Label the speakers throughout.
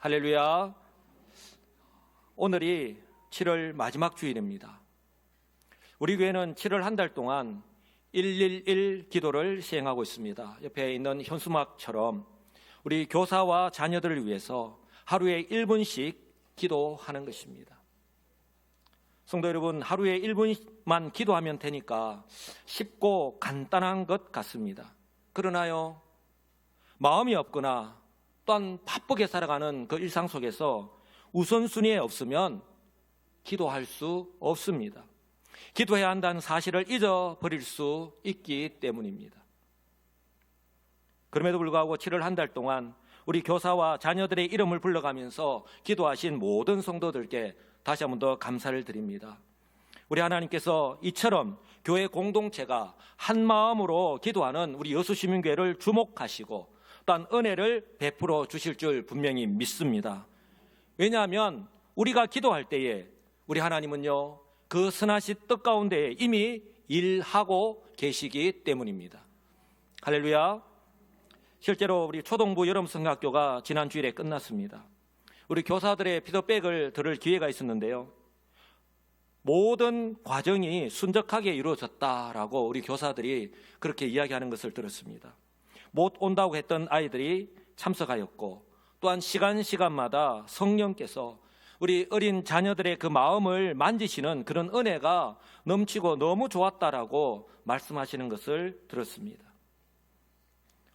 Speaker 1: 할렐루야. 오늘이 7월 마지막 주일입니다. 우리 교회는 7월 한 달 동안 111 기도를 시행하고 있습니다. 옆에 있는 현수막처럼 우리 교사와 자녀들을 위해서 하루에 1분씩 기도하는 것입니다. 성도 여러분, 하루에 1분만 기도하면 되니까 쉽고 간단한 것 같습니다. 그러나요, 마음이 없거나 또한 바쁘게 살아가는 그 일상 속에서 우선순위에 없으면 기도할 수 없습니다. 기도해야 한다는 사실을 잊어버릴 수 있기 때문입니다. 그럼에도 불구하고 7월 한 달 동안 우리 교사와 자녀들의 이름을 불러가면서 기도하신 모든 성도들께 다시 한번 더 감사를 드립니다. 우리 하나님께서 이처럼 교회 공동체가 한 마음으로 기도하는 우리 여수시민교회를 주목하시고 또한 은혜를 베풀어 주실 줄 분명히 믿습니다. 왜냐하면 우리가 기도할 때에 우리 하나님은요, 그 선하신 뜻 가운데 이미 일하고 계시기 때문입니다. 할렐루야. 실제로 우리 초동부 여름성가학교가 지난 주일에 끝났습니다. 우리 교사들의 피드백을 들을 기회가 있었는데요, 모든 과정이 순적하게 이루어졌다라고 우리 교사들이 그렇게 이야기하는 것을 들었습니다. 못 온다고 했던 아이들이 참석하였고, 또한 시간마다 성령께서 우리 어린 자녀들의 그 마음을 만지시는 그런 은혜가 넘치고 너무 좋았다라고 말씀하시는 것을 들었습니다.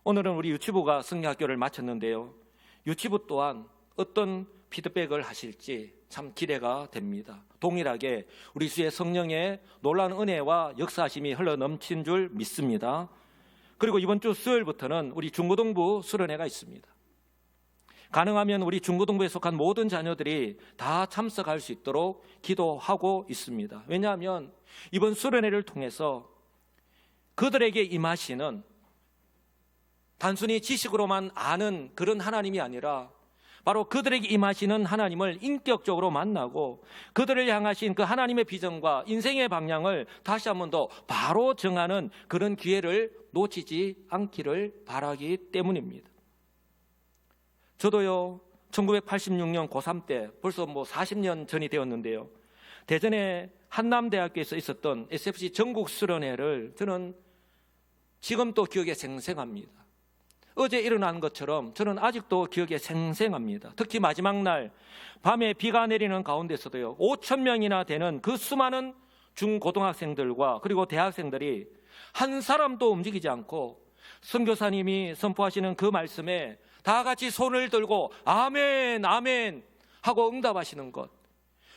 Speaker 1: 오늘은 우리 유치부가 성경학교를 마쳤는데요, 유치부 또한 어떤 피드백을 하실지 참 기대가 됩니다. 동일하게 우리 주의 성령의 놀라운 은혜와 역사하심이 흘러넘친 줄 믿습니다. 그리고 이번 주 수요일부터는 우리 중고등부 수련회가 있습니다. 가능하면 우리 중고등부에 속한 모든 자녀들이 다 참석할 수 있도록 기도하고 있습니다. 왜냐하면 이번 수련회를 통해서 그들에게 임하시는 단순히 지식으로만 아는 그런 하나님이 아니라 바로 그들에게 임하시는 하나님을 인격적으로 만나고 그들을 향하신 그 하나님의 비전과 인생의 방향을 다시 한 번 더 바로 정하는 그런 기회를 놓치지 않기를 바라기 때문입니다. 저도요, 1986년 고3 때 벌써 40년 전이 되었는데요, 대전의 한남대학교에서 있었던 SFC 전국 수련회를 저는 지금도 기억에 생생합니다. 어제 일어난 것처럼 저는 아직도 기억에 생생합니다. 특히 마지막 날 밤에 비가 내리는 가운데서도요, 5,000명이나 되는 그 수많은 중고등학생들과 그리고 대학생들이 한 사람도 움직이지 않고 선교사님이 선포하시는 그 말씀에 다 같이 손을 들고 아멘 아멘 하고 응답하시는 것,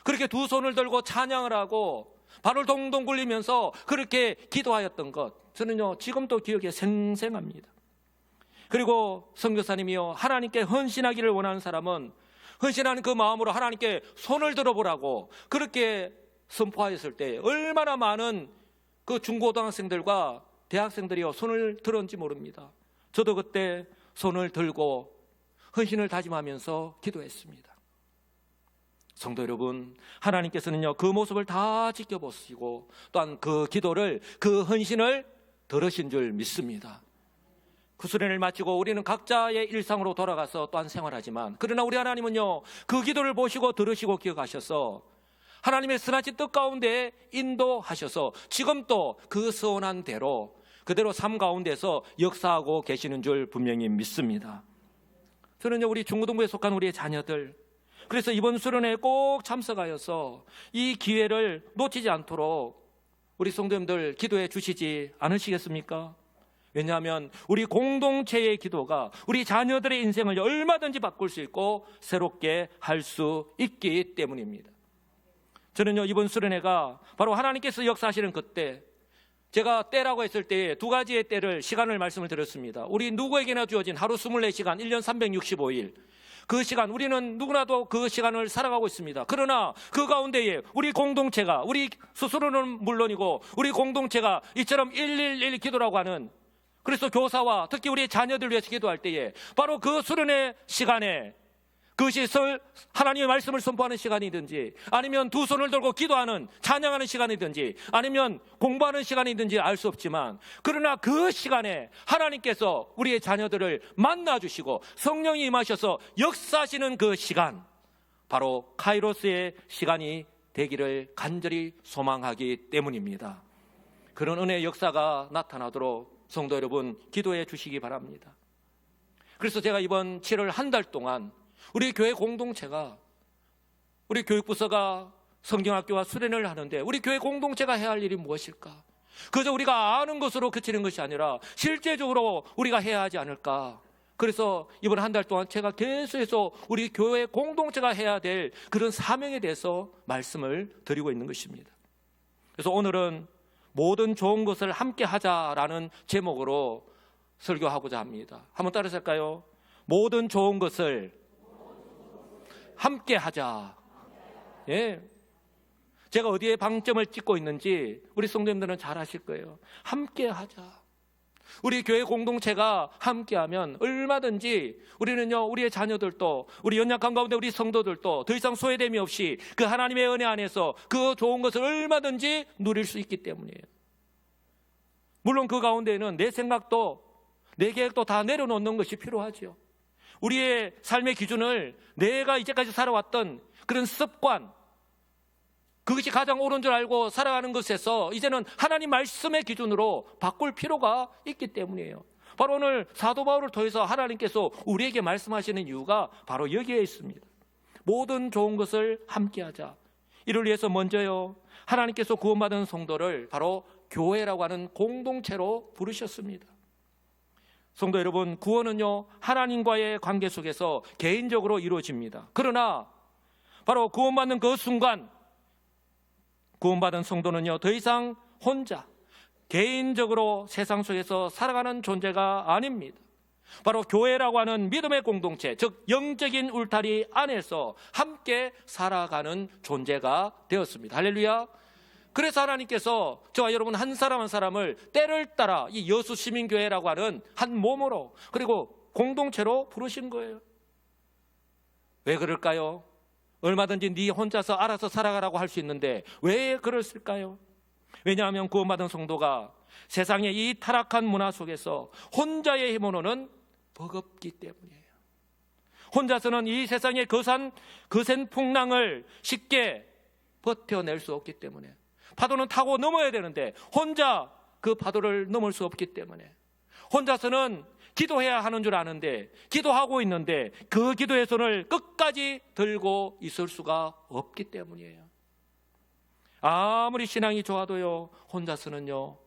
Speaker 1: 그렇게 두 손을 들고 찬양을 하고 발을 동동 굴리면서 그렇게 기도하였던 것, 저는요 지금도 기억에 생생합니다. 그리고 선교사님이요, 하나님께 헌신하기를 원하는 사람은 헌신하는 그 마음으로 하나님께 손을 들어보라고 그렇게 선포하였을 때 얼마나 많은 그 중고등학생들과 대학생들이요 손을 들었는지 모릅니다. 저도 그때 손을 들고 헌신을 다짐하면서 기도했습니다. 성도 여러분, 하나님께서는요 그 모습을 다 지켜보시고 또한 그 기도를, 그 헌신을 들으신 줄 믿습니다. 그 수련을 마치고 우리는 각자의 일상으로 돌아가서 또한 생활하지만, 그러나 우리 하나님은요 그 기도를 보시고 들으시고 기억하셔서 하나님의 선하신 뜻 가운데 인도하셔서 지금 또 그 선한 대로 그대로 삶 가운데서 역사하고 계시는 줄 분명히 믿습니다. 저는요 우리 중고등부에 속한 우리의 자녀들, 그래서 이번 수련회에 꼭 참석하여서 이 기회를 놓치지 않도록 우리 성도님들 기도해 주시지 않으시겠습니까? 왜냐하면 우리 공동체의 기도가 우리 자녀들의 인생을 얼마든지 바꿀 수 있고 새롭게 할 수 있기 때문입니다. 저는요 이번 수련회가 바로 하나님께서 역사하시는 그때, 제가 때라고 했을 때 두 가지의 때를, 시간을 말씀을 드렸습니다. 우리 누구에게나 주어진 하루 24시간 1년 365일, 그 시간 우리는 누구나도 그 시간을 살아가고 있습니다. 그러나 그 가운데에 우리 공동체가, 우리 스스로는 물론이고 우리 공동체가 이처럼 111 기도라고 하는, 그래서 교사와 특히 우리 자녀들 위해서 기도할 때에 바로 그 수련회 시간에 그것이 하나님의 말씀을 선포하는 시간이든지, 아니면 두 손을 들고 기도하는 찬양하는 시간이든지, 아니면 공부하는 시간이든지 알 수 없지만, 그러나 그 시간에 하나님께서 우리의 자녀들을 만나주시고 성령이 임하셔서 역사하시는 그 시간, 바로 카이로스의 시간이 되기를 간절히 소망하기 때문입니다. 그런 은혜의 역사가 나타나도록 성도 여러분 기도해 주시기 바랍니다. 그래서 제가 이번 7월 한 달 동안 우리 교회 공동체가, 우리 교육부서가 성경학교와 수련을 하는데 우리 교회 공동체가 해야 할 일이 무엇일까? 그저 우리가 아는 것으로 그치는 것이 아니라 실제적으로 우리가 해야 하지 않을까? 그래서 이번 한 달 동안 제가 계속해서 우리 교회 공동체가 해야 될 그런 사명에 대해서 말씀을 드리고 있는 것입니다. 그래서 오늘은 모든 좋은 것을 함께 하자라는 제목으로 설교하고자 합니다. 한번 따라서 할까요? 모든 좋은 것을 함께 하자. 예. 제가 어디에 방점을 찍고 있는지 우리 성도님들은 잘 아실 거예요. 함께 하자. 우리 교회 공동체가 함께하면 얼마든지 우리는요, 우리의 자녀들도, 우리 연약한 가운데 우리 성도들도 더 이상 소외됨이 없이 그 하나님의 은혜 안에서 그 좋은 것을 얼마든지 누릴 수 있기 때문이에요. 물론 그 가운데에는 내 생각도 내 계획도 다 내려놓는 것이 필요하죠. 우리의 삶의 기준을 내가 이제까지 살아왔던 그런 습관, 그것이 가장 옳은 줄 알고 살아가는 것에서 이제는 하나님 말씀의 기준으로 바꿀 필요가 있기 때문이에요. 바로 오늘 사도 바울을 통해서 하나님께서 우리에게 말씀하시는 이유가 바로 여기에 있습니다. 모든 좋은 것을 함께하자. 이를 위해서 먼저요, 하나님께서 구원받은 성도를 바로 교회라고 하는 공동체로 부르셨습니다. 성도 여러분, 구원은요, 하나님과의 관계 속에서 개인적으로 이루어집니다. 그러나 바로 구원받는 그 순간 구원받은 성도는요, 더 이상 혼자 개인적으로 세상 속에서 살아가는 존재가 아닙니다. 바로 교회라고 하는 믿음의 공동체, 즉 영적인 울타리 안에서 함께 살아가는 존재가 되었습니다. 할렐루야. 그래서 하나님께서 저와 여러분 한 사람 한 사람을 때를 따라 이 여수 시민교회라고 하는 한 몸으로, 그리고 공동체로 부르신 거예요. 왜 그럴까요? 얼마든지 네 혼자서 알아서 살아가라고 할 수 있는데 왜 그랬을까요? 왜냐하면 구원받은 성도가 세상의 이 타락한 문화 속에서 혼자의 힘으로는 버겁기 때문이에요. 혼자서는 이 세상의 거센 풍랑을 쉽게 버텨낼 수 없기 때문에, 파도는 타고 넘어야 되는데 혼자 그 파도를 넘을 수 없기 때문에, 혼자서는 기도해야 하는 줄 아는데 기도하고 있는데 그 기도의 손을 끝까지 들고 있을 수가 없기 때문이에요. 아무리 신앙이 좋아도요, 혼자서는요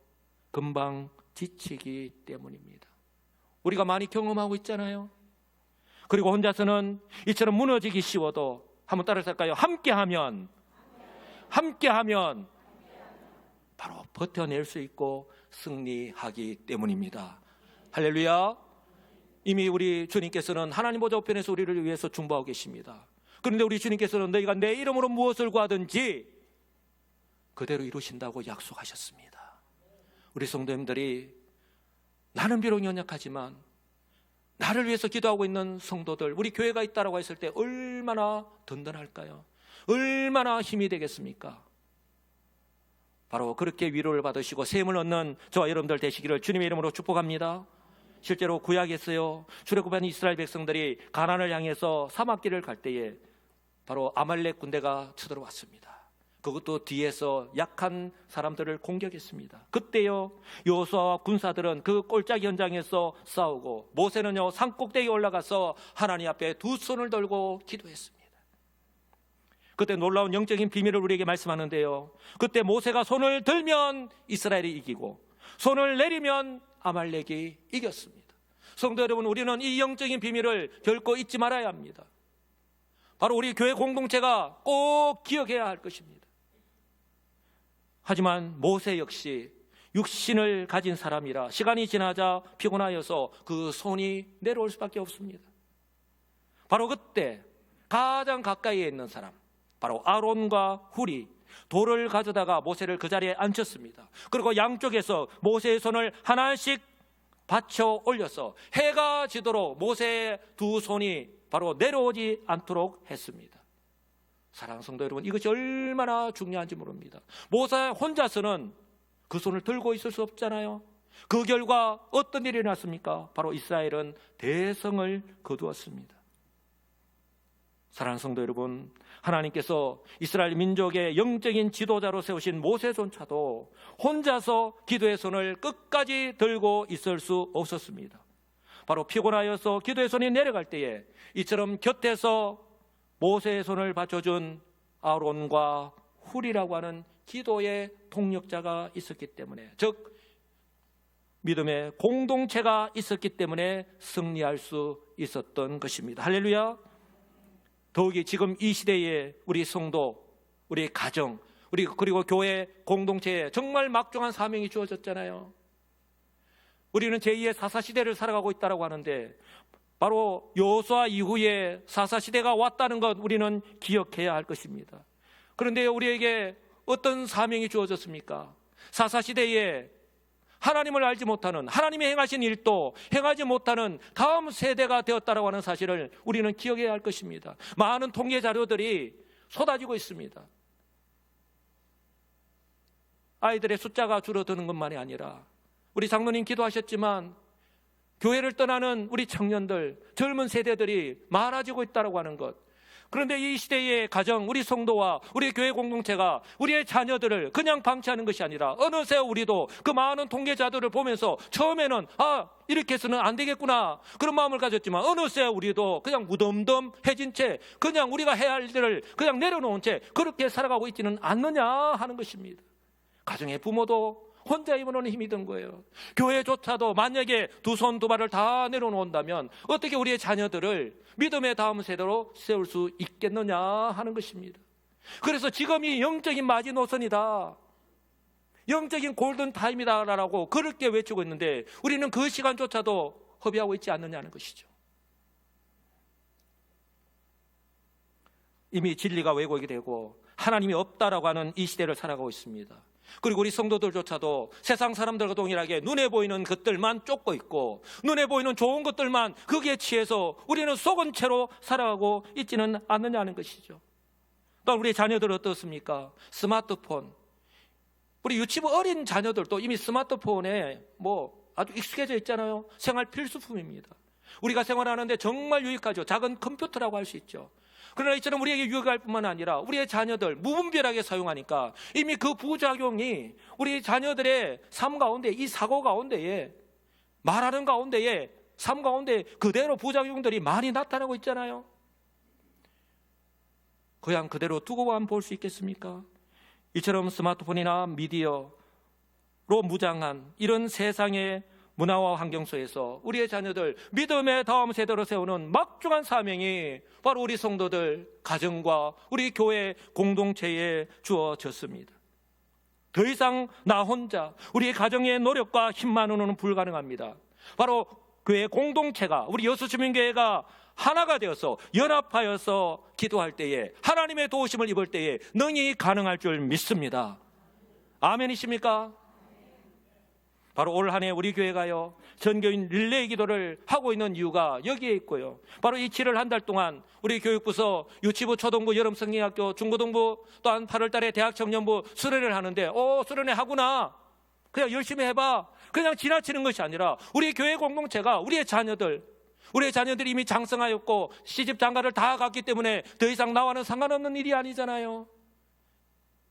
Speaker 1: 금방 지치기 때문입니다. 우리가 많이 경험하고 있잖아요. 그리고 혼자서는 이처럼 무너지기 쉬워도, 한번 따라서 할까요? 함께하면 바로 버텨낼 수 있고 승리하기 때문입니다. 할렐루야. 이미 우리 주님께서는 하나님 보좌 우편에서 우리를 위해서 중보하고 계십니다. 그런데 우리 주님께서는 너희가 내 이름으로 무엇을 구하든지 그대로 이루신다고 약속하셨습니다. 우리 성도님들이, 나는 비록 연약하지만 나를 위해서 기도하고 있는 성도들, 우리 교회가 있다라고 했을 때 얼마나 든든할까요? 얼마나 힘이 되겠습니까? 바로 그렇게 위로를 받으시고 셈을 얻는 저와 여러분들 되시기를 주님의 이름으로 축복합니다. 실제로 구약에서요, 출애굽한 이스라엘 백성들이 가나안을 향해서 사막길을 갈 때에 바로 아말렉 군대가 쳐들어왔습니다. 그것도 뒤에서 약한 사람들을 공격했습니다. 그때요, 여호수아와 군사들은 그 꼴짜기 현장에서 싸우고, 모세는요 산꼭대기에 올라가서 하나님 앞에 두 손을 들고 기도했습니다. 그때 놀라운 영적인 비밀을 우리에게 말씀하는데요, 그때 모세가 손을 들면 이스라엘이 이기고 손을 내리면 아말렉이 이겼습니다. 성도 여러분, 우리는 이 영적인 비밀을 결코 잊지 말아야 합니다. 바로 우리 교회 공동체가 꼭 기억해야 할 것입니다. 하지만 모세 역시 육신을 가진 사람이라 시간이 지나자 피곤하여서 그 손이 내려올 수밖에 없습니다. 바로 그때 가장 가까이에 있는 사람, 바로 아론과 훌이 돌을 가져다가 모세를 그 자리에 앉혔습니다. 그리고 양쪽에서 모세의 손을 하나씩 받쳐 올려서 해가 지도록 모세의 두 손이 바로 내려오지 않도록 했습니다. 사랑하는 성도 여러분, 이것이 얼마나 중요한지 모릅니다. 모세 혼자서는 그 손을 들고 있을 수 없잖아요. 그 결과 어떤 일이 났습니까? 바로 이스라엘은 대성을 거두었습니다. 사랑하는 성도 여러분, 하나님께서 이스라엘 민족의 영적인 지도자로 세우신 모세조차도 혼자서 기도의 손을 끝까지 들고 있을 수 없었습니다. 바로 피곤하여서 기도의 손이 내려갈 때에 이처럼 곁에서 모세의 손을 받쳐준 아론과 훌이라고 하는 기도의 동력자가 있었기 때문에, 즉 믿음의 공동체가 있었기 때문에 승리할 수 있었던 것입니다. 할렐루야. 더욱이 지금 이 시대에 우리 성도, 우리 가정, 그리고 교회 공동체에 정말 막중한 사명이 주어졌잖아요. 우리는 제2의 사사시대를 살아가고 있다고 하는데, 바로 여호수아 이후에 사사시대가 왔다는 것 우리는 기억해야 할 것입니다. 그런데 우리에게 어떤 사명이 주어졌습니까? 사사시대에 하나님을 알지 못하는, 하나님의 행하신 일도 행하지 못하는 다음 세대가 되었다고 하는 사실을 우리는 기억해야 할 것입니다. 많은 통계 자료들이 쏟아지고 있습니다. 아이들의 숫자가 줄어드는 것만이 아니라, 우리 장로님 기도하셨지만 교회를 떠나는 우리 청년들, 젊은 세대들이 많아지고 있다고 하는 것. 그런데 이 시대의 가정, 우리 성도와 우리 교회 공동체가 우리의 자녀들을 그냥 방치하는 것이 아니라, 어느새 우리도 그 많은 통계자들을 보면서 처음에는 이렇게 해서는 안 되겠구나 그런 마음을 가졌지만, 어느새 우리도 그냥 무덤덤해진 채, 그냥 우리가 해야 할 일을 그냥 내려놓은 채 그렇게 살아가고 있지는 않느냐 하는 것입니다. 가정의 부모도 혼자 입어놓는 힘이 든 거예요. 교회조차도 만약에 두 손 두 발을 다 내려놓는다면 어떻게 우리의 자녀들을 믿음의 다음 세대로 세울 수 있겠느냐 하는 것입니다. 그래서 지금이 영적인 마지노선이다, 영적인 골든타임이다라고 그렇게 외치고 있는데, 우리는 그 시간조차도 허비하고 있지 않느냐는 것이죠. 이미 진리가 왜곡이 되고 하나님이 없다라고 하는 이 시대를 살아가고 있습니다. 그리고 우리 성도들조차도 세상 사람들과 동일하게 눈에 보이는 것들만 쫓고 있고, 눈에 보이는 좋은 것들만 거기에 취해서 우리는 속은 채로 살아가고 있지는 않느냐는 것이죠. 또 우리 자녀들은 어떻습니까? 스마트폰, 우리 유치부 어린 자녀들도 이미 스마트폰에 아주 익숙해져 있잖아요. 생활 필수품입니다. 우리가 생활하는데 정말 유익하죠. 작은 컴퓨터라고 할 수 있죠. 그러나 이처럼 우리에게 유익할 뿐만 아니라 우리의 자녀들 무분별하게 사용하니까 이미 그 부작용이 우리 자녀들의 삶 가운데, 이 사고 가운데에, 말하는 가운데에, 삶 가운데 그대로 부작용들이 많이 나타나고 있잖아요. 그냥 그대로 두고만 볼 수 있겠습니까? 이처럼 스마트폰이나 미디어로 무장한 이런 세상의 문화와 환경 속에서 우리의 자녀들 믿음의 다음 세대로 세우는 막중한 사명이 바로 우리 성도들, 가정과 우리 교회 공동체에 주어졌습니다. 더 이상 나 혼자, 우리의 가정의 노력과 힘만으로는 불가능합니다. 바로 교회 공동체가, 우리 여수주민교회가 하나가 되어서 연합하여서 기도할 때에, 하나님의 도우심을 입을 때에 능히 가능할 줄 믿습니다. 아멘이십니까? 바로 올 한 해 우리 교회가요, 전교인 릴레이 기도를 하고 있는 이유가 여기에 있고요. 바로 이 7월 한 달 동안 우리 교육부서 유치부, 초등부, 여름성경학교, 중고등부, 또한 8월 달에 대학청년부 수련회를 하는데, 수련회 하구나, 그냥 열심히 해봐, 그냥 지나치는 것이 아니라 우리 교회 공동체가 우리의 자녀들이 이미 장성하였고 시집 장가를 다 갔기 때문에 더 이상 나와는 상관없는 일이 아니잖아요.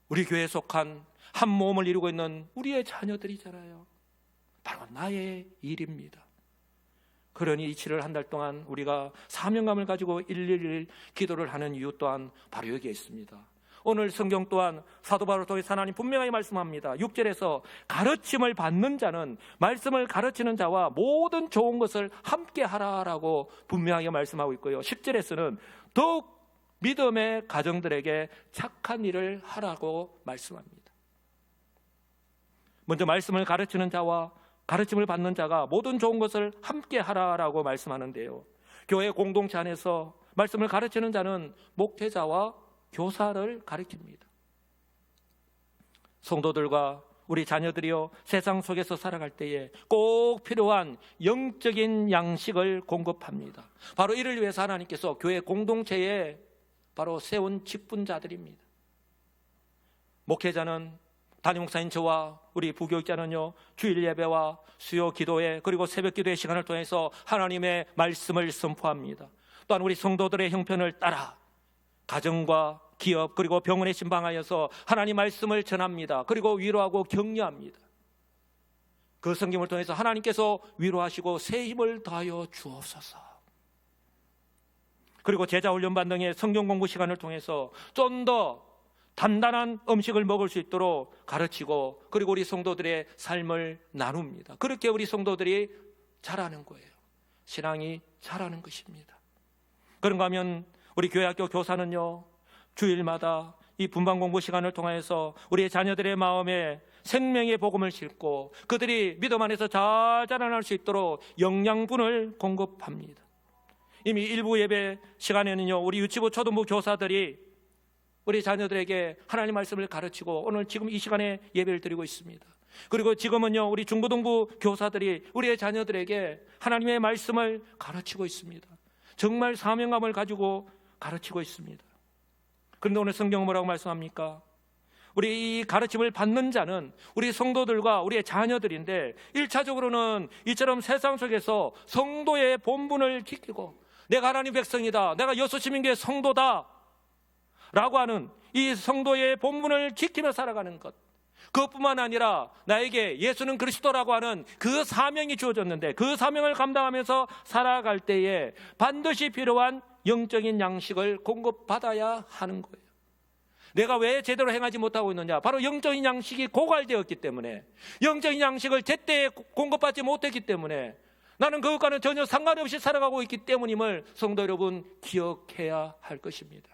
Speaker 1: 우리 교회에 속한 한 몸을 이루고 있는 우리의 자녀들이잖아요. 바로 나의 일입니다. 그러니 이 7월 한 달 동안 우리가 사명감을 가지고 111 기도를 하는 이유 또한 바로 여기에 있습니다. 오늘 성경 또한 사도 바울을 통해 하나님 분명히 말씀합니다. 6절에서 가르침을 받는 자는 말씀을 가르치는 자와 모든 좋은 것을 함께 하라라고 분명하게 말씀하고 있고요. 10절에서는 더욱 믿음의 가정들에게 착한 일을 하라고 말씀합니다. 먼저 말씀을 가르치는 자와 가르침을 받는 자가 모든 좋은 것을 함께 하라라고 말씀하는데요, 교회 공동체 안에서 말씀을 가르치는 자는 목회자와 교사를 가르칩니다. 성도들과 우리 자녀들이요 세상 속에서 살아갈 때에 꼭 필요한 영적인 양식을 공급합니다. 바로 이를 위해서 하나님께서 교회 공동체에 바로 세운 직분자들입니다. 목회자는 담임 목사인 저와 우리 부교육자는요 주일 예배와 수요 기도회 그리고 새벽 기도의 시간을 통해서 하나님의 말씀을 선포합니다. 또한 우리 성도들의 형편을 따라 가정과 기업 그리고 병원에 신방하여서 하나님 말씀을 전합니다. 그리고 위로하고 격려합니다. 그 성경을 통해서 하나님께서 위로하시고 새 힘을 더하여 주옵소서. 그리고 제자훈련반 등의 성경 공부 시간을 통해서 좀 더 단단한 음식을 먹을 수 있도록 가르치고 그리고 우리 성도들의 삶을 나눕니다. 그렇게 우리 성도들이 자라는 거예요. 신앙이 자라는 것입니다. 그런가 하면 우리 교회학교 교사는요 주일마다 이 분방 공부 시간을 통해서 우리 자녀들의 마음에 생명의 복음을 싣고 그들이 믿음 안에서 잘 자라날 수 있도록 영양분을 공급합니다. 이미 일부 예배 시간에는요 우리 유치부 초등부 교사들이 우리 자녀들에게 하나님 말씀을 가르치고 오늘 지금 이 시간에 예배를 드리고 있습니다. 그리고 지금은요 우리 중고등부 교사들이 우리의 자녀들에게 하나님의 말씀을 가르치고 있습니다. 정말 사명감을 가지고 가르치고 있습니다. 그런데 오늘 성경은 뭐라고 말씀합니까? 우리 이 가르침을 받는 자는 우리 성도들과 우리의 자녀들인데 1차적으로는 이처럼 세상 속에서 성도의 본분을 지키고 내가 하나님 백성이다, 내가 여수시민교회 성도다 라고 하는 이 성도의 본분을 지키며 살아가는 것, 그것뿐만 아니라 나에게 예수는 그리스도라고 하는 그 사명이 주어졌는데 그 사명을 감당하면서 살아갈 때에 반드시 필요한 영적인 양식을 공급받아야 하는 거예요. 내가 왜 제대로 행하지 못하고 있느냐? 바로 영적인 양식이 고갈되었기 때문에, 영적인 양식을 제때 공급받지 못했기 때문에 나는 그것과는 전혀 상관없이 살아가고 있기 때문임을 성도 여러분 기억해야 할 것입니다.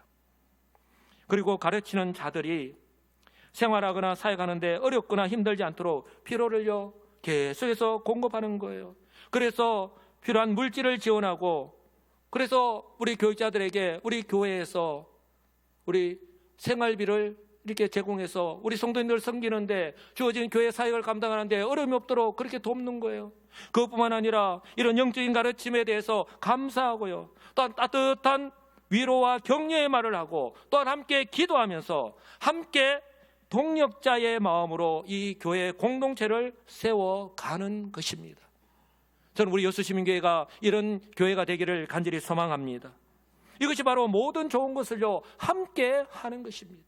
Speaker 1: 그리고 가르치는 자들이 생활하거나 사역하는데 어렵거나 힘들지 않도록 필요를요 계속해서 공급하는 거예요. 그래서 필요한 물질을 지원하고, 그래서 우리 교육자들에게 우리 교회에서 우리 생활비를 이렇게 제공해서 우리 성도님들 섬기는데 주어진 교회 사역을 감당하는데 어려움이 없도록 그렇게 돕는 거예요. 그것뿐만 아니라 이런 영적인 가르침에 대해서 감사하고요, 또한 따뜻한 위로와 격려의 말을 하고 또한 함께 기도하면서 함께 동력자의 마음으로 이 교회 공동체를 세워가는 것입니다. 저는 우리 여수시민교회가 이런 교회가 되기를 간절히 소망합니다. 이것이 바로 모든 좋은 것을요 함께 하는 것입니다.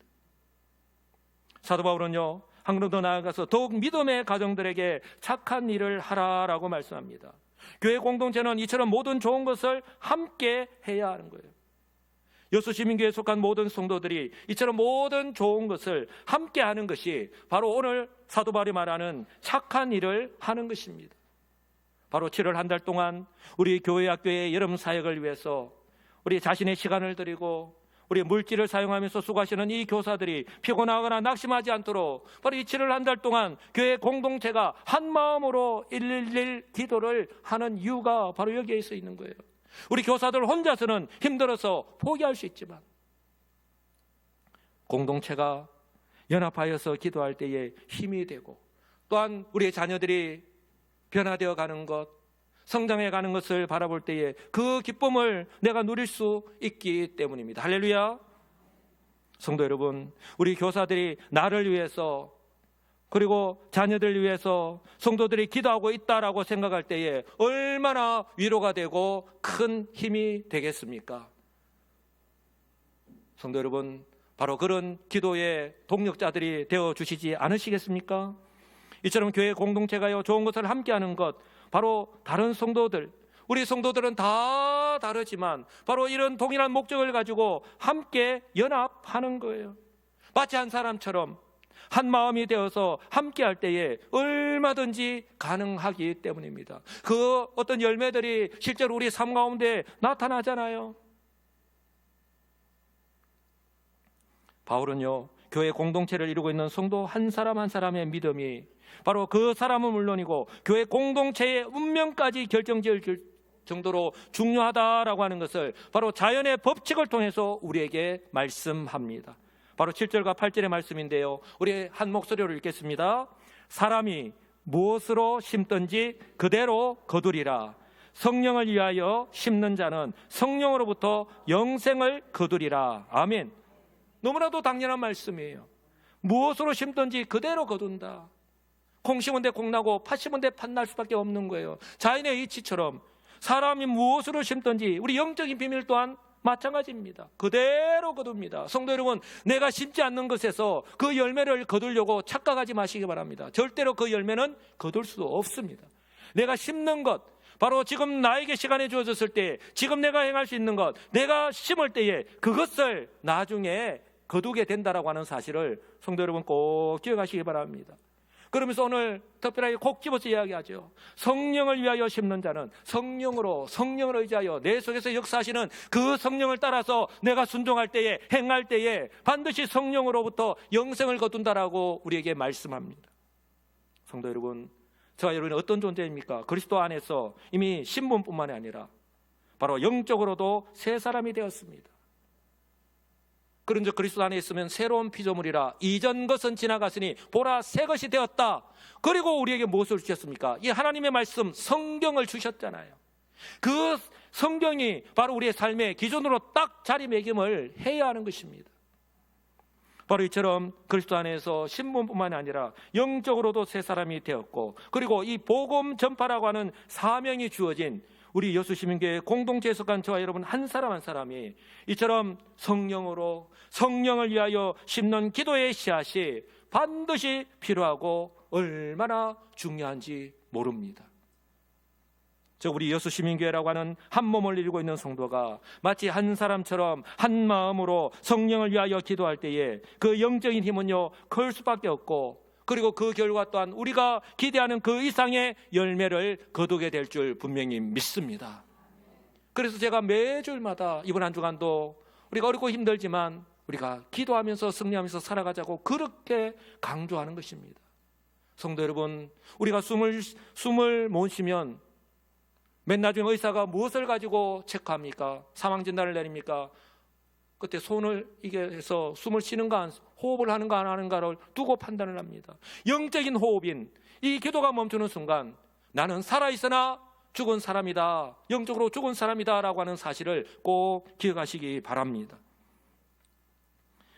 Speaker 1: 사도 바울은요 한 걸음 더 나아가서 더욱 믿음의 가정들에게 착한 일을 하라라고 말씀합니다. 교회 공동체는 이처럼 모든 좋은 것을 함께 해야 하는 거예요. 여수시민교회에 속한 모든 성도들이 이처럼 모든 좋은 것을 함께 하는 것이 바로 오늘 사도 바울이 말하는 착한 일을 하는 것입니다. 바로 7월 한 달 동안 우리 교회 학교의 여름 사역을 위해서 우리 자신의 시간을 드리고 우리 물질을 사용하면서 수고하시는 이 교사들이 피곤하거나 낙심하지 않도록 바로 이 7월 한 달 동안 교회 공동체가 한 마음으로 111 기도를 하는 이유가 바로 여기에 있어 있는 거예요. 우리 교사들 혼자서는 힘들어서 포기할 수 있지만 공동체가 연합하여서 기도할 때에 힘이 되고, 또한 우리의 자녀들이 변화되어 가는 것, 성장해 가는 것을 바라볼 때에 그 기쁨을 내가 누릴 수 있기 때문입니다. 할렐루야. 성도 여러분, 우리 교사들이 나를 위해서 그리고 자녀들을 위해서 성도들이 기도하고 있다라고 생각할 때에 얼마나 위로가 되고 큰 힘이 되겠습니까? 성도 여러분, 바로 그런 기도의 동력자들이 되어주시지 않으시겠습니까? 이처럼 교회 공동체가요 좋은 것을 함께하는 것, 바로 다른 성도들, 우리 성도들은 다 다르지만 바로 이런 동일한 목적을 가지고 함께 연합하는 거예요. 마치 한 사람처럼 한 마음이 되어서 함께할 때에 얼마든지 가능하기 때문입니다. 그 어떤 열매들이 실제로 우리 삶 가운데 나타나잖아요. 바울은요 교회 공동체를 이루고 있는 성도 한 사람 한 사람의 믿음이 바로 그 사람은 물론이고 교회 공동체의 운명까지 결정지을 정도로 중요하다라고 하는 것을 바로 자연의 법칙을 통해서 우리에게 말씀합니다. 바로 7절과 8절의 말씀인데요, 우리 한 목소리로 읽겠습니다. 사람이 무엇으로 심든지 그대로 거두리라. 성령을 위하여 심는 자는 성령으로부터 영생을 거두리라. 아멘. 너무나도 당연한 말씀이에요. 무엇으로 심든지 그대로 거둔다. 콩 심은 데 콩 나고 팥 심은 데 팥 날 수밖에 없는 거예요. 자연의 이치처럼 사람이 무엇으로 심든지 우리 영적인 비밀 또한 마찬가지입니다. 그대로 거둡니다. 성도 여러분, 내가 심지 않는 것에서 그 열매를 거두려고 착각하지 마시기 바랍니다. 절대로 그 열매는 거둘 수도 없습니다. 내가 심는 것, 바로 지금 나에게 시간이 주어졌을 때, 지금 내가 행할 수 있는 것, 내가 심을 때에 그것을 나중에 거두게 된다라고 하는 사실을 성도 여러분 꼭 기억하시기 바랍니다. 그러면서 오늘 특별하게 콕 집어서 이야기하죠. 성령을 위하여 심는 자는 성령을 의지하여 내 속에서 역사하시는 그 성령을 따라서 내가 순종할 때에, 행할 때에 반드시 성령으로부터 영생을 거둔다라고 우리에게 말씀합니다. 성도 여러분, 저와 여러분은 어떤 존재입니까? 그리스도 안에서 이미 신분뿐만이 아니라 바로 영적으로도 새 사람이 되었습니다. 그런즉 그리스도 안에 있으면 새로운 피조물이라. 이전 것은 지나갔으니 보라 새 것이 되었다. 그리고 우리에게 무엇을 주셨습니까? 이 하나님의 말씀 성경을 주셨잖아요. 그 성경이 바로 우리의 삶의 기준으로 딱 자리매김을 해야 하는 것입니다. 바로 이처럼 그리스도 안에서 신분뿐만 아니라 영적으로도 새 사람이 되었고, 그리고 이 복음 전파라고 하는 사명이 주어진 우리 여수시민교회 공동체에 속한 저와 여러분 한 사람 한 사람이 이처럼 성령을 위하여 심는 기도의 씨앗이 반드시 필요하고 얼마나 중요한지 모릅니다. 우리 여수시민교회라고 하는 한 몸을 이루고 있는 성도가 마치 한 사람처럼 한 마음으로 성령을 위하여 기도할 때에 그 영적인 힘은요 클 수밖에 없고, 그리고 그 결과 또한 우리가 기대하는 그 이상의 열매를 거두게 될 줄 분명히 믿습니다. 그래서 제가 매주마다 이번 한 주간도 우리가 어렵고 힘들지만 우리가 기도하면서 승리하면서 살아가자고 그렇게 강조하는 것입니다. 성도 여러분, 우리가 숨을 못 쉬면 맨 나중에 의사가 무엇을 가지고 체크합니까? 사망 진단을 내립니까? 그때 손을 이게 해서 숨을 쉬는가 호흡을 하는가 안 하는가를 두고 판단을 합니다. 영적인 호흡인 이 기도가 멈추는 순간 나는 살아있으나 죽은 사람이다, 영적으로 죽은 사람이다 라고 하는 사실을 꼭 기억하시기 바랍니다.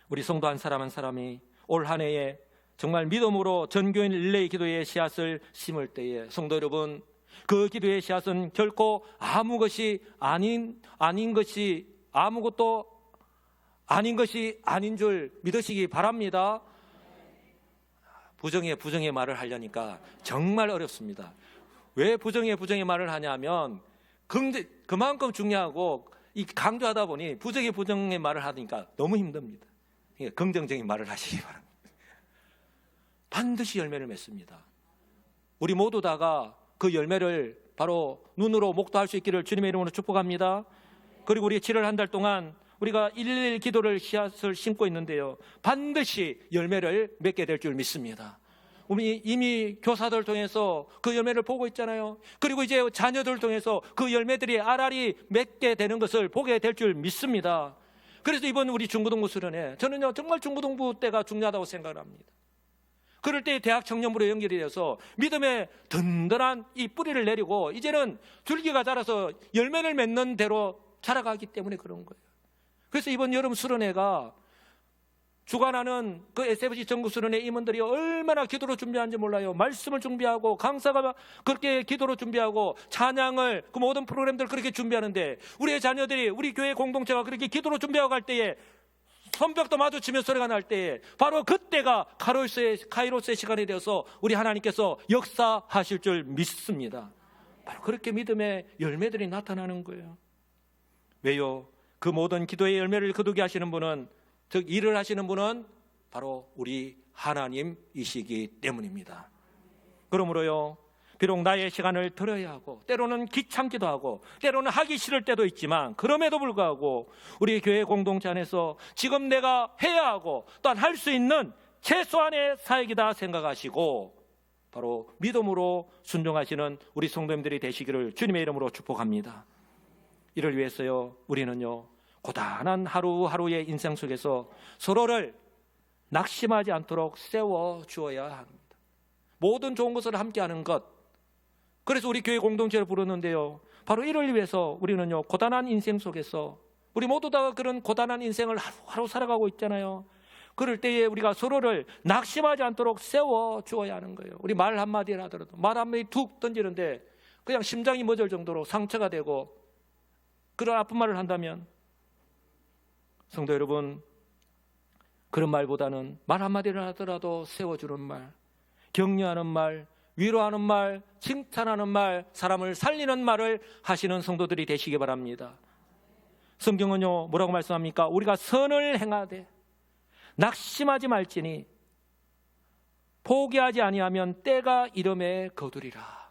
Speaker 1: 우리 성도 한 사람 한 사람이 올 한 해에 정말 믿음으로 전교인 릴레이 기도의 씨앗을 심을 때에 성도 여러분, 그 기도의 씨앗은 결코 아무것이 아닌 것이 아무것도 아닌 것이 아닌 줄 믿으시기 바랍니다. 부정의 말을 하려니까 정말 어렵습니다. 왜 부정의 말을 하냐면 그만큼 중요하고 강조하다 보니 부정의 말을 하니까 너무 힘듭니다. 그러니까 긍정적인 말을 하시기 바랍니다. 반드시 열매를 맺습니다. 우리 모두 다가 그 열매를 바로 눈으로 목도할 수 있기를 주님의 이름으로 축복합니다. 그리고 우리 7월 한 달 동안 우리가 111 기도를 씨앗을 심고 있는데요, 반드시 열매를 맺게 될 줄 믿습니다. 우리 이미 교사들 통해서 그 열매를 보고 있잖아요. 그리고 이제 자녀들 통해서 그 열매들이 알알이 맺게 되는 것을 보게 될 줄 믿습니다. 그래서 이번 우리 중고등부 수련회, 저는요 정말 중고등부 때가 중요하다고 생각을 합니다. 그럴 때 대학 청년부로 연결이 돼서 믿음의 든든한 이 뿌리를 내리고 이제는 줄기가 자라서 열매를 맺는 대로 자라가기 때문에 그런 거예요. 그래서 이번 여름 수련회가 주관하는 그 SFC 전국 수련회 임원들이 얼마나 기도로 준비하는지 몰라요. 말씀을 준비하고 강사가 그렇게 기도로 준비하고 찬양을 그 모든 프로그램들 그렇게 준비하는데 우리의 자녀들이 우리 교회 공동체가 그렇게 기도로 준비하고 갈 때에 손뼉도 마주치며 소리가 날 때에 바로 그때가 카이로스의 시간이 되어서 우리 하나님께서 역사하실 줄 믿습니다. 바로 그렇게 믿음의 열매들이 나타나는 거예요. 왜요? 그 모든 기도의 열매를 거두게 하시는 분은, 즉 일을 하시는 분은 바로 우리 하나님이시기 때문입니다. 그러므로요, 비록 나의 시간을 들어야 하고 때로는 귀찮기도 하고 때로는 하기 싫을 때도 있지만 그럼에도 불구하고 우리 교회 공동체 안에서 지금 내가 해야 하고 또한 할 수 있는 최소한의 사역이다 생각하시고 바로 믿음으로 순종하시는 우리 성도님들이 되시기를 주님의 이름으로 축복합니다. 이를 위해서요, 우리는요 고단한 하루하루의 인생 속에서 서로를 낙심하지 않도록 세워주어야 합니다. 모든 좋은 것을 함께하는 것. 그래서 우리 교회 공동체를 부르는데요, 바로 이를 위해서 우리는요, 고단한 인생 속에서 우리 모두 다 그런 고단한 인생을 하루하루 살아가고 있잖아요. 그럴 때에 우리가 서로를 낙심하지 않도록 세워주어야 하는 거예요. 우리 말 한마디를 하더라도 말 한마디 툭 던지는데 그냥 심장이 멎을 정도로 상처가 되고 그런 아픈 말을 한다면, 성도 여러분, 그런 말보다는 말 한마디를 하더라도 세워주는 말, 격려하는 말, 위로하는 말, 칭찬하는 말, 사람을 살리는 말을 하시는 성도들이 되시기 바랍니다. 성경은요, 뭐라고 말씀합니까? 우리가 선을 행하되 낙심하지 말지니 포기하지 아니하면 때가 이름에 거두리라.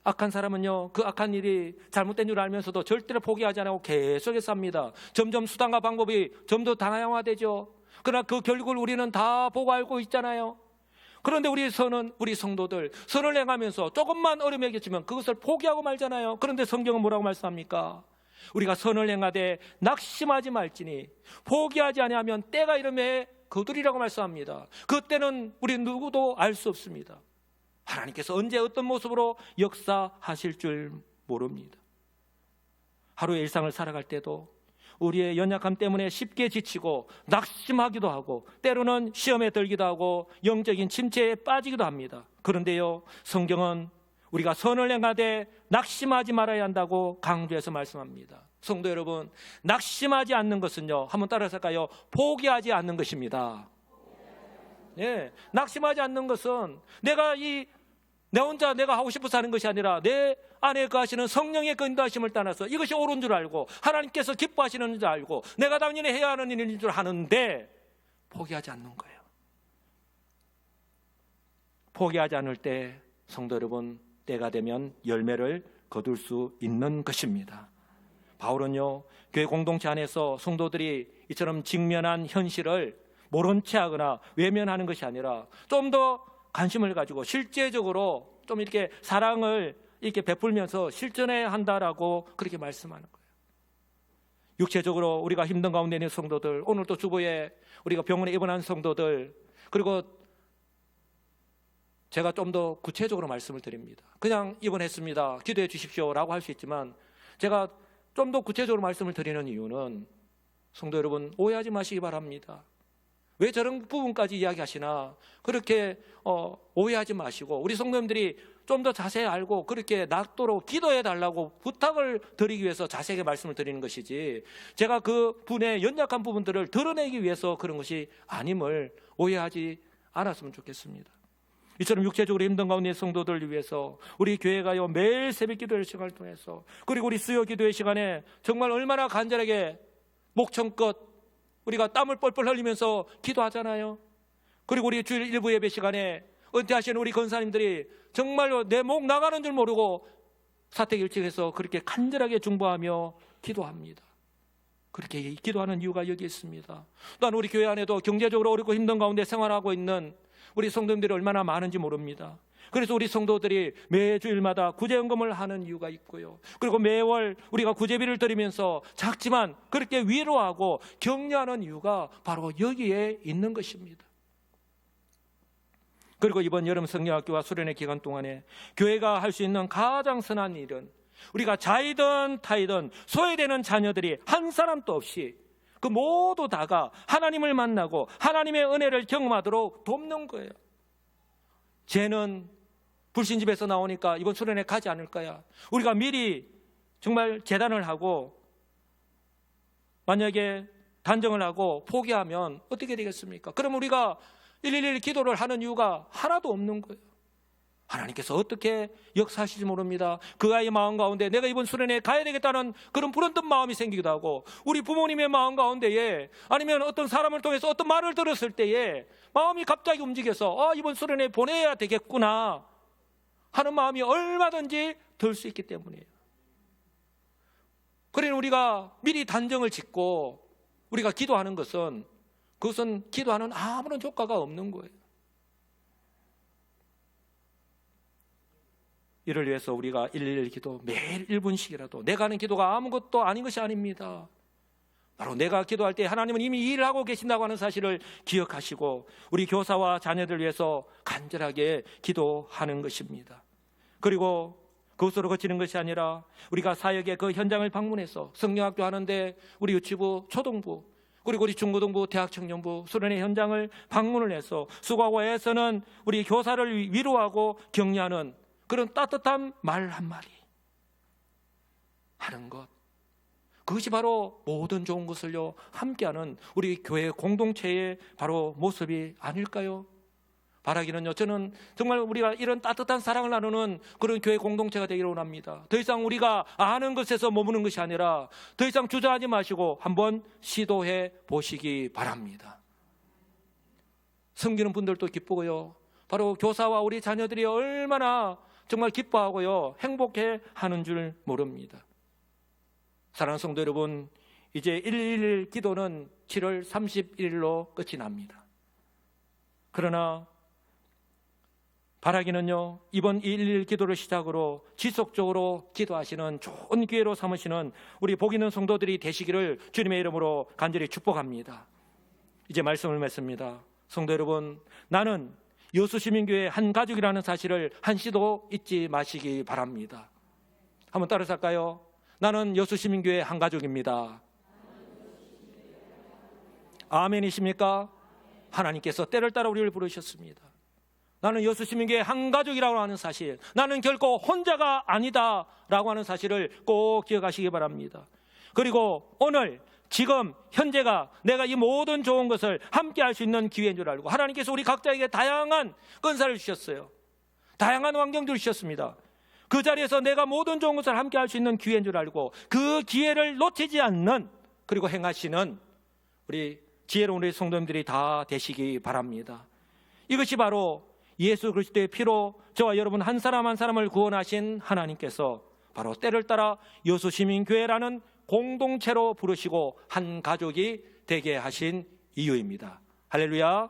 Speaker 1: 악한 사람은요, 그 악한 일이 잘못된 줄 알면서도 절대로 포기하지 않고 계속해서 삽니다. 점점 수단과 방법이 좀 더 다양화되죠. 그러나 그 결국을 우리는 다 보고 알고 있잖아요. 그런데 우리 성도들 선을 행하면서 조금만 어려움이 겹치면 그것을 포기하고 말잖아요. 그런데 성경은 뭐라고 말씀합니까? 우리가 선을 행하되 낙심하지 말지니 포기하지 아니하면 때가 이름에 거두리라고 말씀합니다. 그때는 우리 누구도 알 수 없습니다. 하나님께서 언제 어떤 모습으로 역사하실 줄 모릅니다. 하루의 일상을 살아갈 때도 우리의 연약함 때문에 쉽게 지치고 낙심하기도 하고 때로는 시험에 들기도 하고 영적인 침체에 빠지기도 합니다. 그런데요, 성경은 우리가 선을 행하되 낙심하지 말아야 한다고 강조해서 말씀합니다. 성도 여러분, 낙심하지 않는 것은요, 한번 따라서 할까요? 포기하지 않는 것입니다. 네, 낙심하지 않는 것은 내 혼자 내가 하고 싶어서 하는 것이 아니라 내 안에 거하시는 성령의 인도하심을 따라서 이것이 옳은 줄 알고 하나님께서 기뻐하시는 줄 알고 내가 당연히 해야 하는 일인 줄 아는데 포기하지 않는 거예요. 포기하지 않을 때, 성도 여러분, 때가 되면 열매를 거둘 수 있는 것입니다. 바울은요, 교회 공동체 안에서 성도들이 이처럼 직면한 현실을 모른 채 하거나 외면하는 것이 아니라 좀 더 관심을 가지고 실제적으로 좀 이렇게 사랑을 이렇게 베풀면서 실천해야 한다라고 그렇게 말씀하는 거예요. 육체적으로 우리가 힘든 가운데 있는 성도들, 오늘 또 주보에 우리가 병원에 입원한 성도들, 그리고 제가 좀 더 구체적으로 말씀을 드립니다. 그냥 입원했습니다, 기도해 주십시오라고 할 수 있지만 제가 좀 더 구체적으로 말씀을 드리는 이유는, 성도 여러분, 오해하지 마시기 바랍니다. 왜 저런 부분까지 이야기하시나, 그렇게 오해하지 마시고 우리 성도님들이 좀 더 자세히 알고 그렇게 낫도록 기도해 달라고 부탁을 드리기 위해서 자세하게 말씀을 드리는 것이지, 제가 그 분의 연약한 부분들을 드러내기 위해서 그런 것이 아님을 오해하지 않았으면 좋겠습니다. 이처럼 육체적으로 힘든 가운데 있는 성도들을 위해서 우리 교회가요, 매일 새벽 기도의 시간을 통해서, 그리고 우리 수요 기도의 시간에 정말 얼마나 간절하게 목청껏 우리가 땀을 뻘뻘 흘리면서 기도하잖아요. 그리고 우리 주일 일부 예배 시간에 은퇴하시는 우리 권사님들이 정말로 내 목 나가는 줄 모르고 사택일찍해서 그렇게 간절하게 중보하며 기도합니다. 그렇게 기도하는 이유가 여기 있습니다. 또한 우리 교회 안에도 경제적으로 어렵고 힘든 가운데 생활하고 있는 우리 성도님들이 얼마나 많은지 모릅니다. 그래서 우리 성도들이 매주일마다 구제연금을 하는 이유가 있고요. 그리고 매월 우리가 구제비를 드리면서 작지만 그렇게 위로하고 격려하는 이유가 바로 여기에 있는 것입니다. 그리고 이번 여름 성경학교와 수련회 기간 동안에 교회가 할 수 있는 가장 선한 일은, 우리가 자이든 타이든 소외되는 자녀들이 한 사람도 없이 그 모두 다가 하나님을 만나고 하나님의 은혜를 경험하도록 돕는 거예요. 쟤는 불신집에서 나오니까 이번 수련회 가지 않을 거야. 우리가 미리 정말 재단을 하고 만약에 단정을 하고 포기하면 어떻게 되겠습니까? 그럼 우리가 111 기도를 하는 이유가 하나도 없는 거예요. 하나님께서 어떻게 역사하실지 모릅니다. 그 아이의 마음 가운데 내가 이번 수련회에 가야 되겠다는 그런 불현듯 마음이 생기기도 하고, 우리 부모님의 마음 가운데에, 아니면 어떤 사람을 통해서 어떤 말을 들었을 때에 마음이 갑자기 움직여서 이번 수련회에 보내야 되겠구나 하는 마음이 얼마든지 들 수 있기 때문이에요. 그러니 우리가 미리 단정을 짓고 우리가 기도하는 것은, 그것은 기도하는 아무런 효과가 없는 거예요. 이를 위해서 우리가 111 기도 매일 1분씩이라도, 내가 하는 기도가 아무것도 아닌 것이 아닙니다. 바로 내가 기도할 때 하나님은 이미 일을 하고 계신다고 하는 사실을 기억하시고 우리 교사와 자녀들 위해서 간절하게 기도하는 것입니다. 그리고 그것으로 그치는 것이 아니라 우리가 사역의 그 현장을 방문해서 성경학교 하는데 우리 유치부, 초등부, 그리고 우리 중고등부, 대학청년부, 수련회 현장을 방문을 해서 수고하고 애쓰는 우리 교사를 위로하고 격려하는 그런 따뜻한 말 한마디 하는 것, 그것이 바로 모든 좋은 것을요 함께하는 우리 교회 공동체의 바로 모습이 아닐까요? 바라기는요, 저는 정말 우리가 이런 따뜻한 사랑을 나누는 그런 교회 공동체가 되기를 원합니다. 더 이상 우리가 아는 것에서 머무는 것이 아니라 더 이상 주저하지 마시고 한번 시도해 보시기 바랍니다. 섬기는 분들도 기쁘고요, 바로 교사와 우리 자녀들이 얼마나 정말 기뻐하고요 행복해 하는 줄 모릅니다. 사랑하는 성도 여러분, 이제 111 기도는 7월 31일로 끝이 납니다. 그러나 바라기는요, 이번 111 기도를 시작으로 지속적으로 기도하시는 좋은 기회로 삼으시는 우리 복 있는 성도들이 되시기를 주님의 이름으로 간절히 축복합니다. 이제 말씀을 맺습니다. 성도 여러분, 나는 여수시민교회 한 가족이라는 사실을 한시도 잊지 마시기 바랍니다. 한번 따라서 할까요? 나는 여수시민교회 한 가족입니다. 아멘이십니까? 하나님께서 때를 따라 우리를 부르셨습니다. 나는 여수시민교회 한 가족이라고 하는 사실, 나는 결코 혼자가 아니다 라고 하는 사실을 꼭 기억하시기 바랍니다. 그리고 오늘 지금 현재가 내가 이 모든 좋은 것을 함께 할 수 있는 기회인 줄 알고 하나님께서 우리 각자에게 다양한 은사를 주셨어요. 다양한 환경들을 주셨습니다. 그 자리에서 내가 모든 좋은 것을 함께 할 수 있는 기회인 줄 알고 그 기회를 놓치지 않는, 그리고 행하시는 우리 지혜로운 우리 성도님들이 다 되시기 바랍니다. 이것이 바로 예수 그리스도의 피로 저와 여러분 한 사람 한 사람을 구원하신 하나님께서 바로 때를 따라 여수시민교회라는 공동체로 부르시고 한 가족이 되게 하신 이유입니다. 할렐루야.